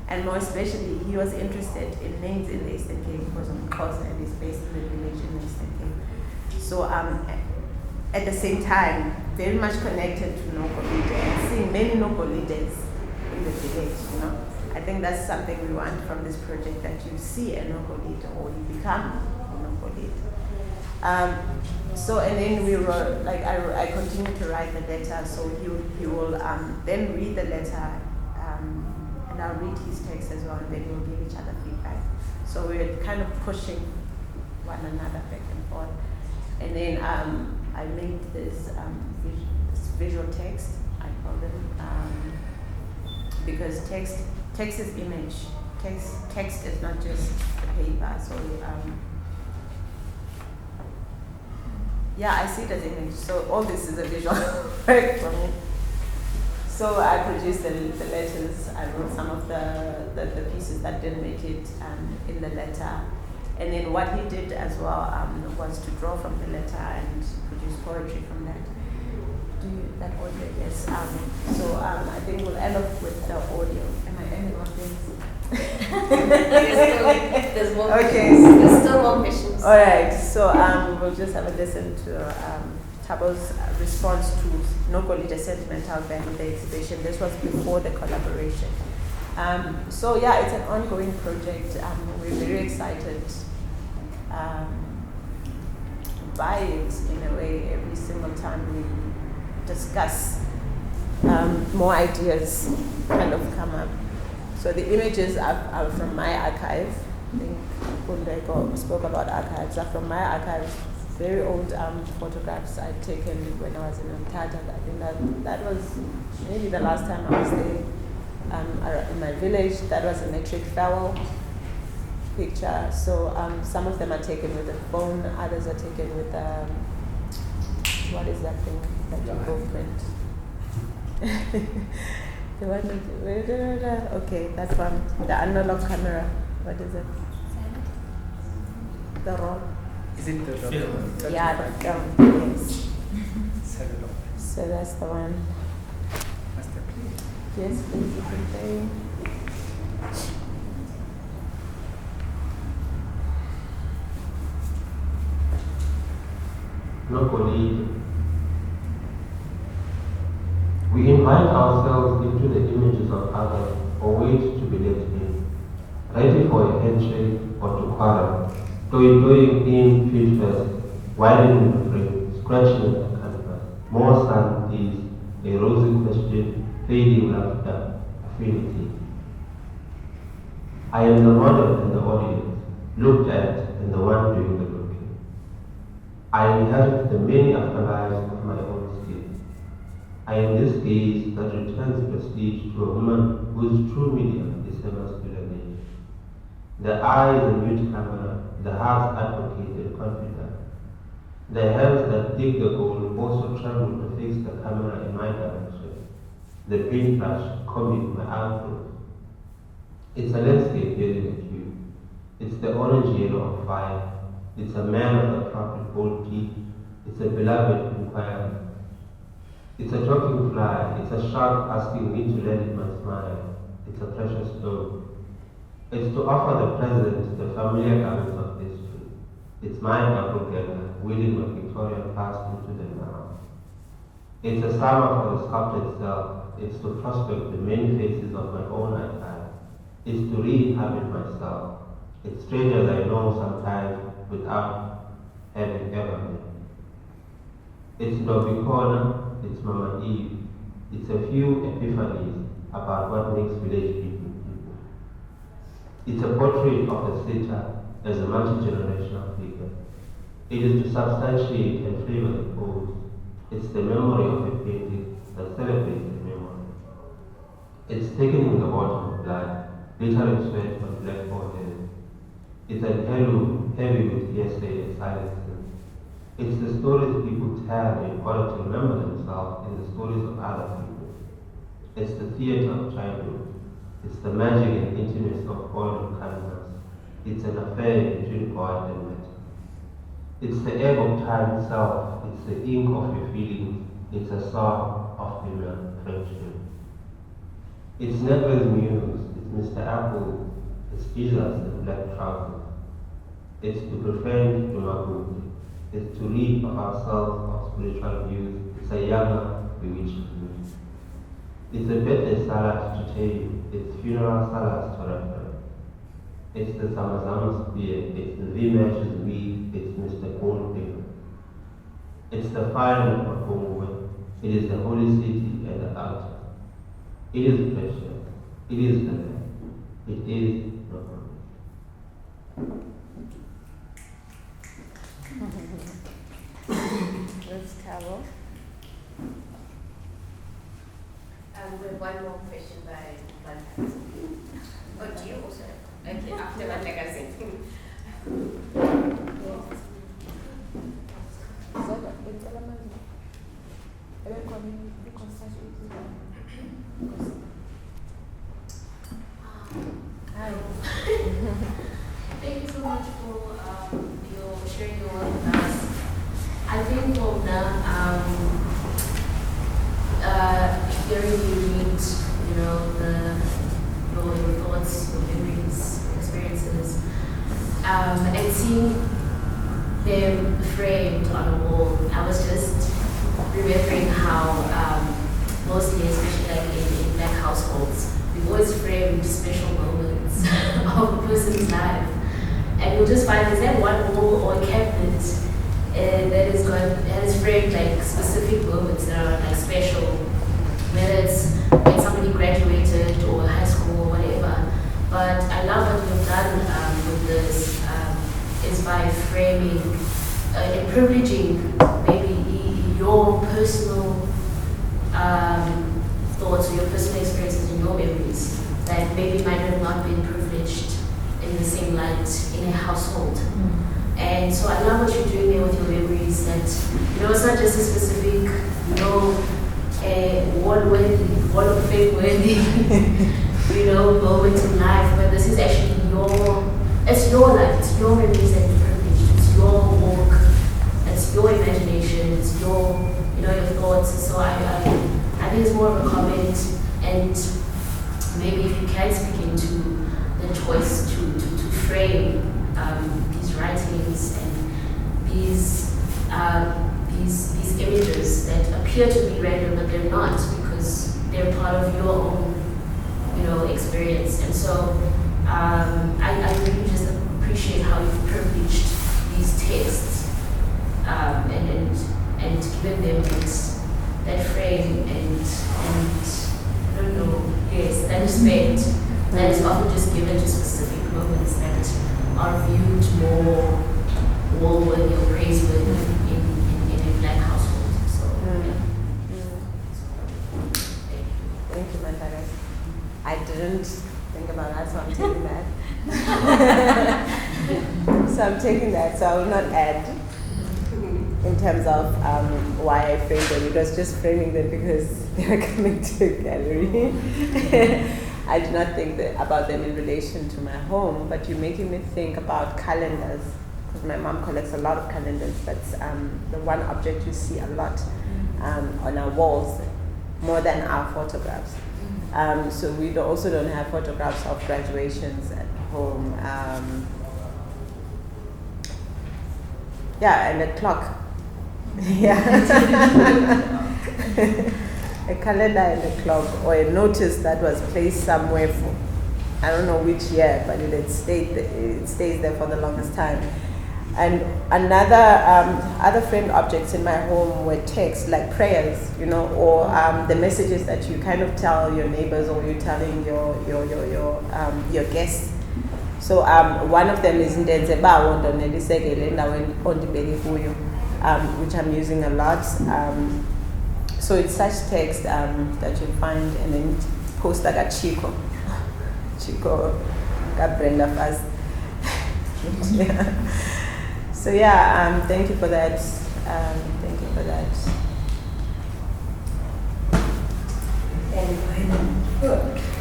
And more especially, he was interested in names in the Eastern Cape because of Xhosa and is based in the village in the Eastern Cape. So at the same time, very much connected to Nogolide and seeing many Nogolides in the village, I think that's something we want from this project, that you see a Nogolide or you become a Nogolide. So, and then we wrote, I continued to write the letter, so he will then read the letter, and I'll read his text as well, and then we'll give each other feedback. So we're kind of pushing one another back and forth. And then I made this visual text, I call them, because text is image. Text is not just the paper. So I see it as image. So all this is a visual work for me. So I produced the letters. I wrote some of the pieces that didn't make it in the letter. And then what he did as well was to draw from the letter and produce poetry from that. That audio, yes. So I think we'll end up with the audio. Am I ending off this? There's more okay. questions. There's still more questions. All right. So we'll just have a listen to Thabo's response to Nogolide Sentimental Value, the exhibition. This was before the collaboration. It's an ongoing project. We're very excited by it in a way. Every single time we discuss, more ideas kind of come up. So the images are from my archive. I think Kundeko spoke about archives. Are from my archives. Very old photographs I'd taken when I was in Mthatha. I think that was maybe the last time I was there. In my village, that was a metric fowl picture. So some of them are taken with a phone, others are taken with what is that thing that you go print? The one okay, that one, the analog camera. What is it? The roll. Is it the film? Yeah, the film. Yes. Cellular. So that's the one. Master play. Yes, please, you can play. Nogolide. We invite ourselves into the images of others or wait to be let in, ready for a handshake or to quarrel, doing in feet first, widening the frame, scratching at the canvas, more sun is a rosy question, fading laughter, affinity. I am the model and the audience, looked at and the one doing the looking. I inherit the many afterlives of my own skin. I am this gaze that returns prestige to a woman whose true medium is her masculine nature. The eye is a mute camera, the heart advocate and confident. The hands that dig the goal also tremble to fix the camera in my direction. The paintbrush combing my afro. It's a landscape yelling at you. It's the orange yellow of fire. It's a man of the prophet bold teeth. It's a beloved inquiry. It's a talking fly. It's a shark asking me to lend it my smile. It's a precious stone. It's to offer the present the familiar garments of history. It's my doppelganger, weaving my Victorian past into the now. It's a summer for the sculptor itself. It's to prospect the many faces of my own archive. It's to re-inhabit myself. It's strangers I know sometimes without having ever met. It's Nobikona, it's Mama Eve. It's a few epiphanies about what makes village people people. It's a portrait of a sitter as a multi-generational figure. It is to substantiate and flavor the pose. It's the memory of a painting that celebrates the memory. It's taken in the autumn of blood, glittering sweat on black forehead. It's an heirloom heavy with hearsay and silences. It's the stories people tell in order to remember themselves and the stories of other people. It's the theater of childhood. It's the magic and intimacy of boredom canvas. It's an affair between God and matter. It's the egg of time itself. It's the ink of your feelings. It's a song of female friendship. It's Never's muse. It's Mr. Apple. It's Jesus in black trousers. It's to befriend Jumabuti. It's to read of ourselves, of spiritual views. It's a younger, bewitched youth. It's a birthday salad to tell. It's funeral salads to reference. It's the Zamazama spear. It's the V-matches weed. It's Mr. Goldfinger. It's the fire of Makongo. It is the holy city and the altar. It is precious. It is the land. It is the home. Let's Carol. With one more question by Van. Oh, do you also? Okay, after Van Legacy. Hi. Thank you so much for your sharing your work with us. I think from now, hearing you read, your thoughts, your memories, your experiences, and seeing them framed on a wall, I was just remembering how mostly, especially like in black households, we've always framed special moments of a person's life. And you'll just find there's that one wall or a cabinet that is framed like specific moments that are like special, whether it's when somebody graduated or high school or whatever. But I love what you've done with this is by framing and privileging maybe your personal thoughts or your personal experiences and your memories that maybe might have not been privileged in the same light in a household. And so I love what you're doing there with your memories, that it's not just a specific, word-worthy, Wall of Fame-worthy, moment in life, but this is actually it's your life, it's your memories that you're privileged, it's your walk, it's your imagination, it's your thoughts. So I think it's more of a comment, and maybe if you can speak into the choice to frame these writings and these images that appear to be random, but they're not, because they're part of your own experience. And so I really just appreciate how you've privileged these texts and given them that frame and I don't know, yes, that respect that is often just given to specific moments that are viewed more wall-worthy or praiseworthy in a black household. So, Thank you, Mandara. I didn't think about that, so I'm taking that. So I will not add in terms of why I framed them. It was just framing them because they are coming to a gallery. I do not think about them in relation to my home, but you're making me think about calendars, because my mom collects a lot of calendars. That's the one object you see a lot on our walls, more than our photographs. So we also don't have photographs of graduations home. Yeah, and a clock. Yeah. A calendar and a clock, or a notice that was placed somewhere for, I don't know which year, but it stays there for the longest time. And other framed objects in my home were texts like prayers, or the messages that you kind of tell your neighbors or you're telling your guests. So one of them is which I'm using a lot. So it's such text that you find, and then post like a Chico got Brenda first. Yeah. So yeah, thank you for that. Thank you for that.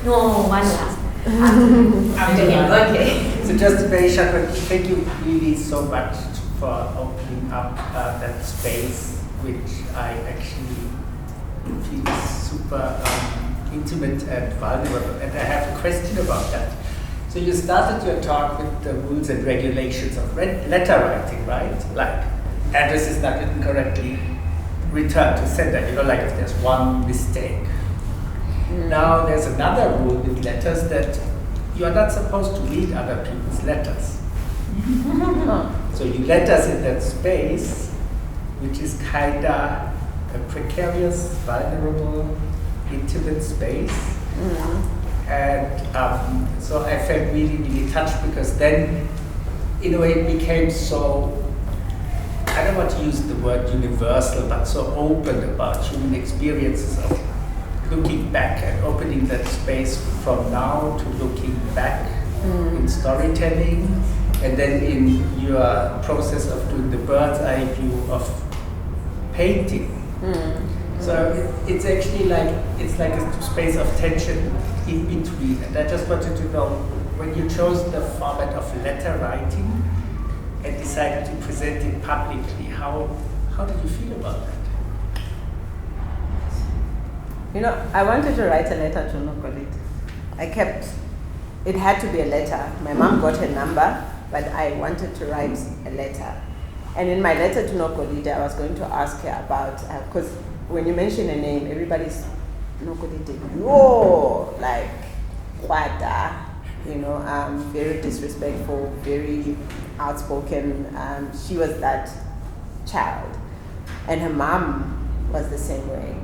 No, one last. After him, okay. So just a very short one. Thank you really so much for opening up that space, which I actually feel super intimate and vulnerable. And I have a question about that. So you started your talk with the rules and regulations of letter writing, right? Like address is not written correctly, return to sender, like if there's one mistake. Now there's another rule with letters that you are not supposed to read other people's letters. So you let us in that space, which is kinda a precarious, vulnerable, intimate space. And so I felt really, really touched, because then, in a way, it became so, I don't want to use the word universal, but so open about human experiences of looking back and opening that space from now to looking back in storytelling, and then in your process of doing the bird's eye view of painting. So it's actually it's like a space of tension in between. And I just wanted to know, when you chose the format of letter writing and decided to present it publicly, how did you feel about that? I wanted to write a letter to Nogolide. It had to be a letter. My mom got her number, but I wanted to write a letter. And in my letter to Nogolide, I was going to ask her about, because when you mention a name, everybody's Nogolide, like, Wada, very disrespectful, very outspoken. She was that child. And her mom was the same way.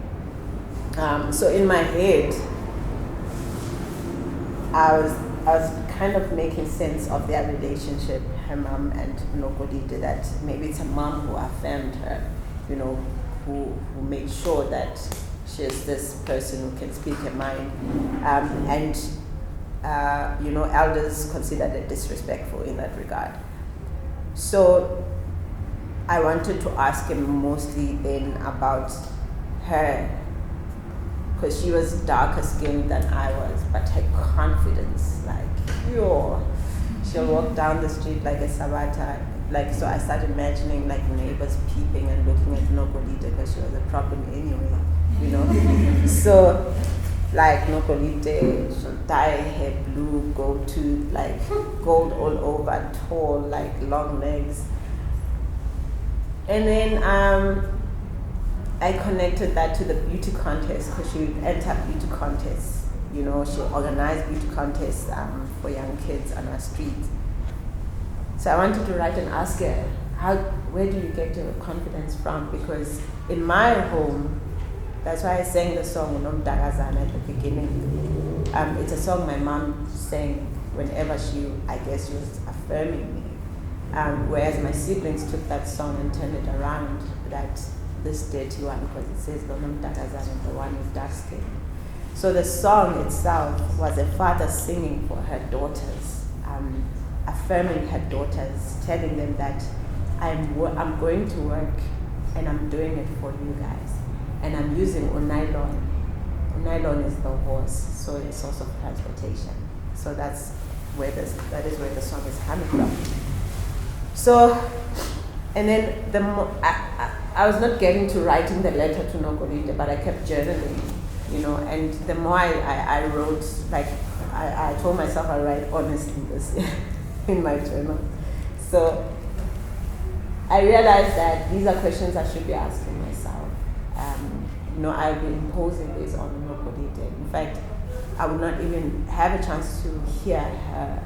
So in my head, I was kind of making sense of their relationship, her mom and Nogolide, that maybe it's a mom who affirmed her, who made sure that she's this person who can speak her mind. Elders considered it disrespectful in that regard. So I wanted to ask him mostly then about her, because she was darker skinned than I was, but her confidence, she'll walk down the street like a Sabata. So I started imagining neighbors peeping and looking at Nogolide, because she was a problem anyway, So Nogolide, she'll dye her hair blue, gold all over, tall, long legs. And then I connected that to the beauty contest, because she would enter beauty contests. She'll organize beauty contests for young kids on our street. So I wanted to write and ask her, where do you get your confidence from? Because in my home, that's why I sang the song Nom Dagazana at the beginning. It's a song my mom sang whenever she was affirming me. Whereas my siblings took that song and turned it around, that this dirty one, because it says Nom Dagazana, the one with dark skin. So the song itself was a father singing for her daughters, affirming her daughters, telling them that I'm going to work and I'm doing it for you guys. And I'm using Onylon. Onylon is the horse, so it's a source of transportation. So that is where the song is coming from. So, and then I was not getting to writing the letter to Nogolide, but I kept journaling, and the more I wrote, I told myself I'll write honestly this year in my journal. So I realized that these are questions I should be asking myself. I'll be imposing this on Nogolide. In fact, I would not even have a chance to hear her,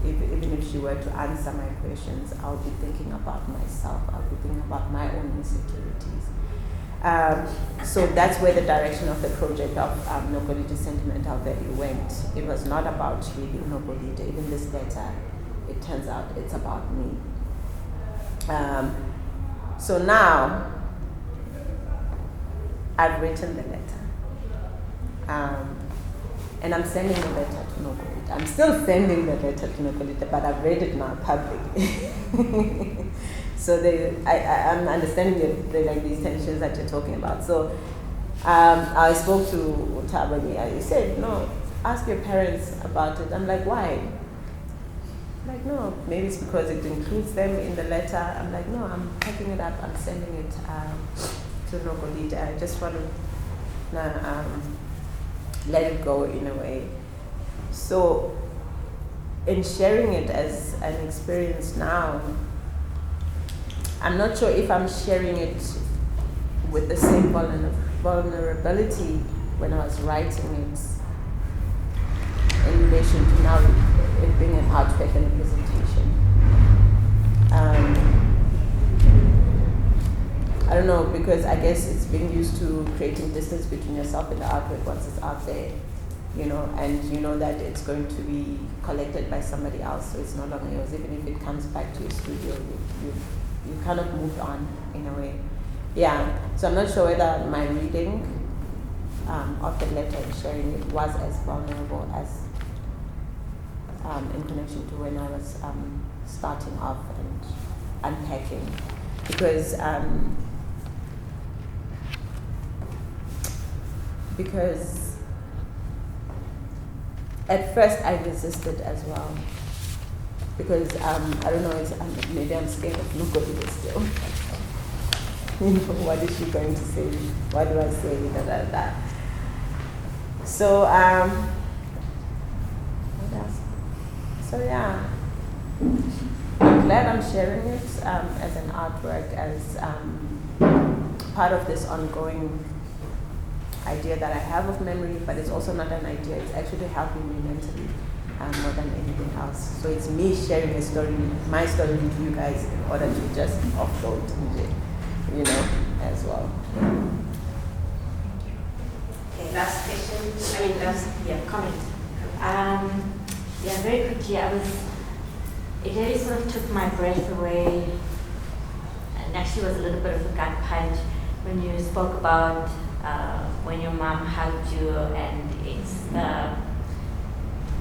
even if she were to answer my questions. I would be thinking about myself. I would be thinking about my own insecurities. So that's where the direction of the project of Nogolide Sentimental Value went. It was not about really Nogolide. Even this letter, it turns out it's about me. So now, I've written the letter. And I'm sending the letter to Nogolide. I'm still sending the letter to Nogolide, but I've read it now publicly. So I'm understanding these tensions that you're talking about. So I spoke to Otabo. He said, no, ask your parents about it. I'm like, why? Like, no, maybe it's because it includes them in the letter. I'm like, no, I'm packing it up. I'm sending it to Nogolide. I just want to let it go in a way. So in sharing it as an experience now, I'm not sure if I'm sharing it with the same vulnerability when I was writing it in relation to now it being an artwork and a presentation. I don't know, because I guess it's being used to creating distance between yourself and the artwork once it's out there, and you know that it's going to be collected by somebody else, so it's no longer yours. Even if it comes back to your studio, you kind of moved on in a way. Yeah, so I'm not sure whether my reading of the letter and sharing it was as vulnerable as in connection to when I was starting off and unpacking. Because at first I resisted as well. Because I don't know, maybe I'm scared of Nogolide still. What is she going to say? What do I say? So what else? So yeah, I'm glad I'm sharing it as an artwork, as part of this ongoing idea that I have of memory, but it's also not an idea. It's actually helping me mentally more than anything else. So it's me sharing a story, my story with you guys in order to just offload it, as well. Okay, last question. Comment. Very quickly, it really sort of took my breath away, and actually was a little bit of a gut punch when you spoke about when your mom hugged you, and it's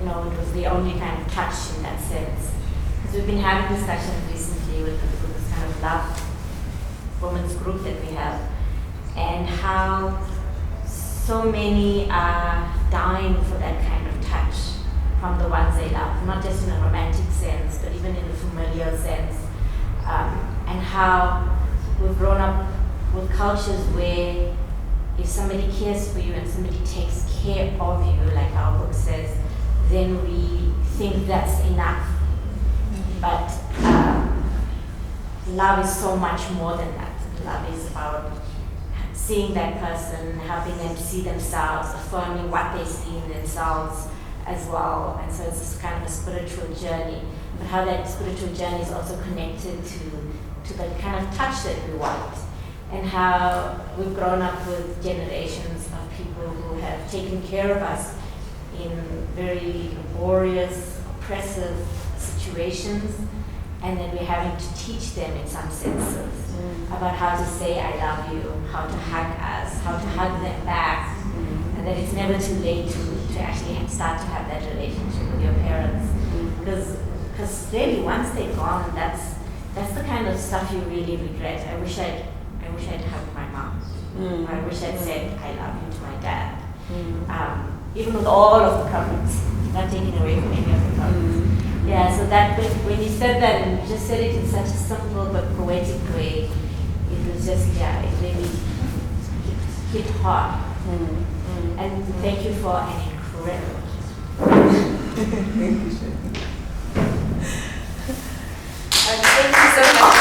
it was the only kind of touch in that sense. Because we've been having discussions recently with this kind of love women's group that we have, and how so many are dying for that kind of touch from the ones they love, not just in a romantic sense, but even in a familiar sense, and how we've grown up with cultures where if somebody cares for you and somebody takes care of you, like our book says, then we think that's enough. But love is so much more than that. Love is about seeing that person, helping them to see themselves, affirming what they see in themselves as well. And so it's this kind of a spiritual journey. But how that spiritual journey is also connected to the kind of touch that we want. And how we've grown up with generations of people who have taken care of us in very laborious, oppressive situations, and then we're having to teach them in some senses about how to say I love you, how to hug us, how to hug them back, and that it's never too late to actually start to have that relationship with your parents. Because really once they're gone, that's the kind of stuff you really regret. I wish I'd hugged my mom. I wish I'd said I love you to my dad. Even with all of the problems, not taking away from any of the problems. Yeah, so that when you said that and you just said it in such a simple but poetic way, it was just, it really hit hard. And thank you for an incredible Thank you, Shani. Thank you so much.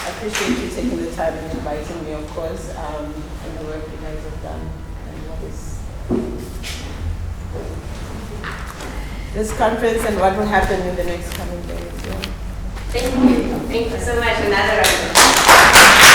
I appreciate you taking the time and inviting me, of course, and the work you guys have done, and what is this conference and what will happen in the next coming days. Yeah. Thank you so much. Another round.